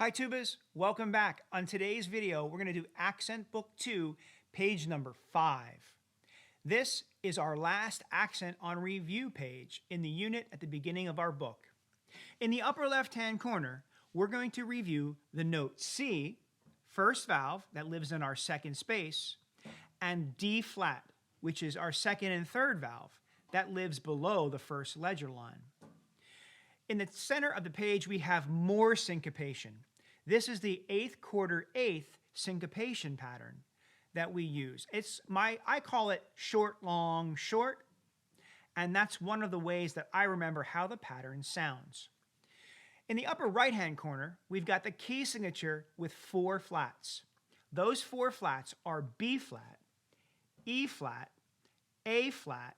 Hi Tubas, welcome back. On today's video, we're going to do Accent Book 2, page number 5. This is our last accent on review page in the unit at the beginning of our book. In the upper left-hand corner, we're going to review the note C, first valve that lives in our second space, and D flat, which is our second and third valve that lives below the first ledger line. In the center of the page, we have more syncopation. This is the 8th quarter 8th syncopation pattern that we use. I call it short, long, short, and that's one of the ways that I remember how the pattern sounds. In the upper right-hand corner, we've got the key signature with 4 flats. Those 4 flats are B flat, E flat, A flat,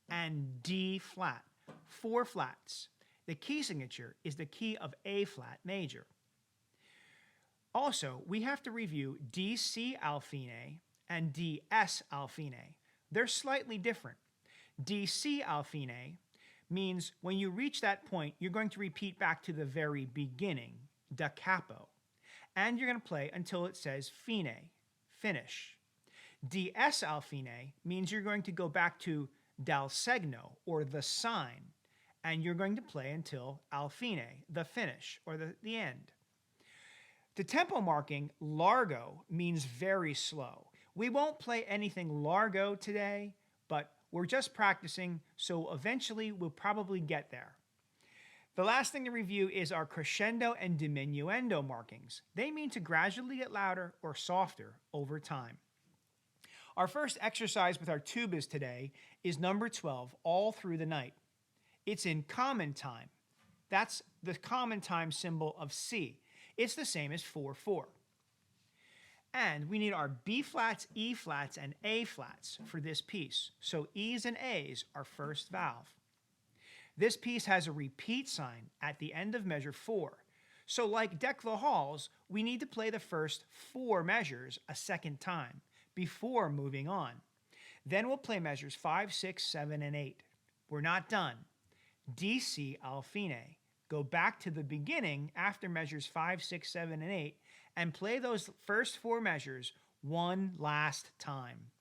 and D flat. 4 flats. The key signature is the key of A flat major. Also, we have to review DC Alfine and DS Alfine. They're slightly different. DC Alfine means when you reach that point, you're going to repeat back to the very beginning, da capo, and you're going to play until it says fine, finish. DS Alfine means you're going to go back to dal segno, or the sign, and you're going to play until al fine, the finish, or the end. The tempo marking, largo, means very slow. We won't play anything largo today, but we're just practicing, so eventually we'll probably get there. The last thing to review is our crescendo and diminuendo markings. They mean to gradually get louder or softer over time. Our first exercise with our tubas today is number 12, All Through the Night. It's in common time. That's the common time symbol of C. It's the same as 4/4. And we need our B flats, E flats, and A flats for this piece. So E's and A's are first valve. This piece has a repeat sign at the end of measure 4. So like Deck the Halls, we need to play the first 4 measures a second time before moving on. Then we'll play measures 5, 6, 7, and 8. We're not done. DC Alfine. Go back to the beginning after measures 5, 6, 7, and 8 and play those first 4 measures one last time.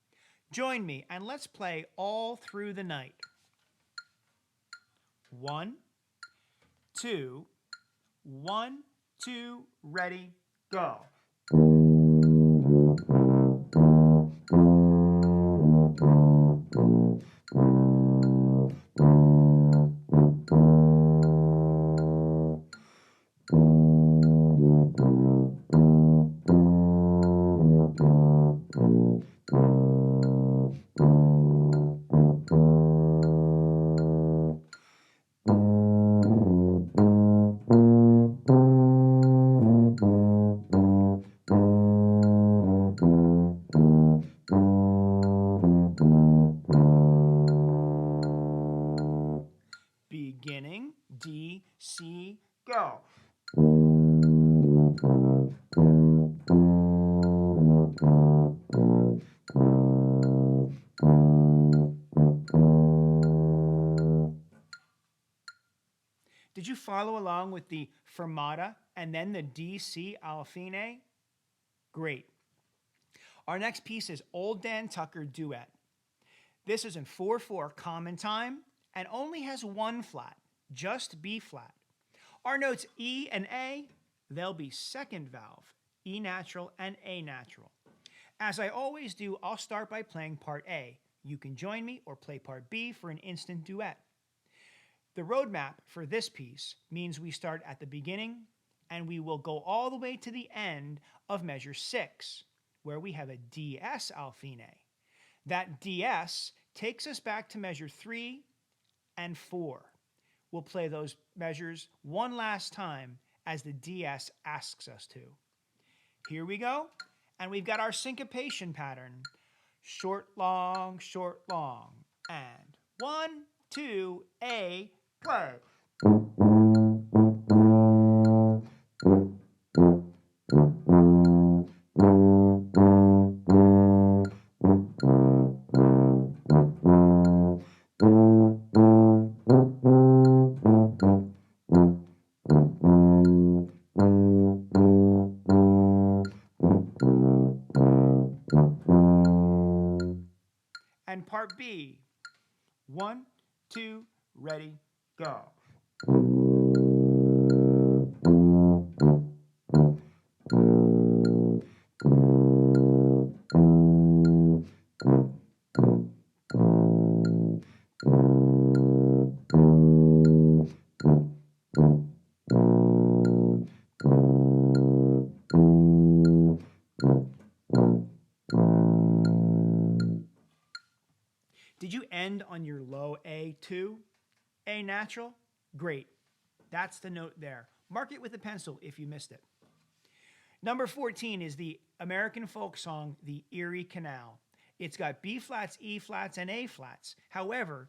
Join me and let's play All Through the Night. 1, 2, 1, 2, ready, go. Beginning, D, C, go. Did you follow along with the fermata and then the DC Alfine? Great. Our next piece is Old Dan Tucker Duet. This is in 4/4 common time and only has 1 flat, just B flat. Our notes E and A, they'll be second valve, E natural and A natural. As I always do, I'll start by playing part A. You can join me or play part B for an instant duet. The roadmap for this piece means we start at the beginning and we will go all the way to the end of measure 6, where we have a DS Alfine. That DS takes us back to measure 3 and 4. We'll play those measures one last time as the DS asks us to. Here we go, and we've got our syncopation pattern. Short, long, and 1, 2, A, play. 1, 2, ready, go. Did you end on your low A2? A natural? Great. That's the note there. Mark it with a pencil if you missed it. Number 14 is the American folk song, The Erie Canal. It's got B flats, E flats, and A flats. However,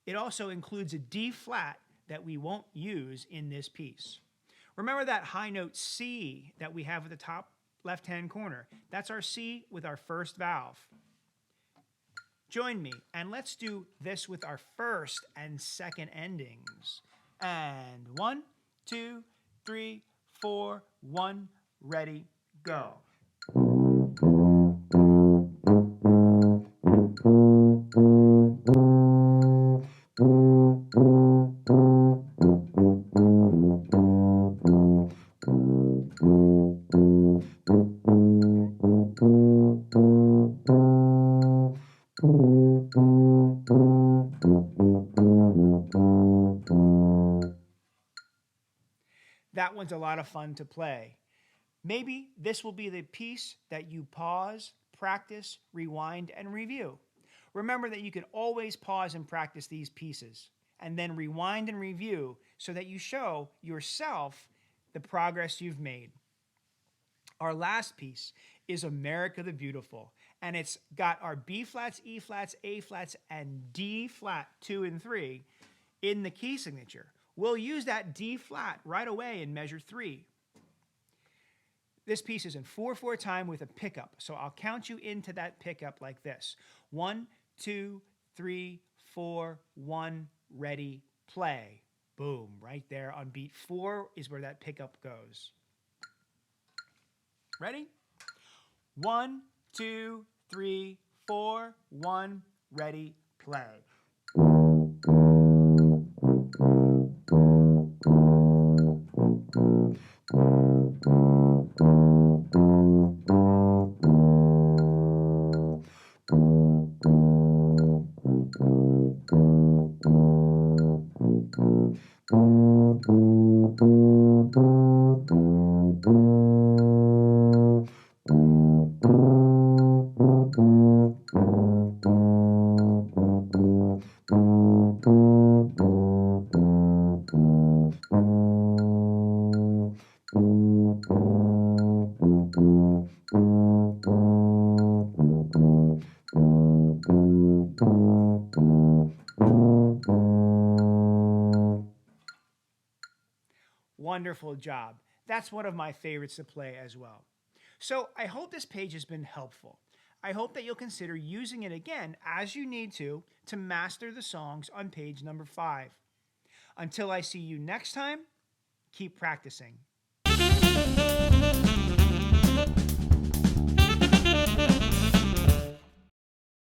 it also includes a D flat that we won't use in this piece. Remember that high note C that we have at the top left-hand corner? That's our C with our first valve. Join me, and let's do this with our first and second endings. And 1, 2, 3, 4, 1, ready, go. That one's a lot of fun to play. Maybe this will be the piece that you pause, practice, rewind, and review. Remember that you can always pause and practice these pieces, and then rewind and review so that you show yourself the progress you've made. Our last piece is America the Beautiful, and it's got our B flats, E flats, A flats, and D flat 2 and 3 in the key signature. We'll use that D flat right away in measure 3. This piece is in 4/4 time with a pickup, so I'll count you into that pickup like this. 1, 2, 3, 4, 1, ready, play. Boom, right there on beat 4 is where that pickup goes. Ready? 1, 2, 3, 4, 1, ready, play. Wonderful job. That's one of my favorites to play as well. So I hope this page has been helpful. I hope that you'll consider using it again as you need to master the songs on page number 5. Until I see you next time, keep practicing.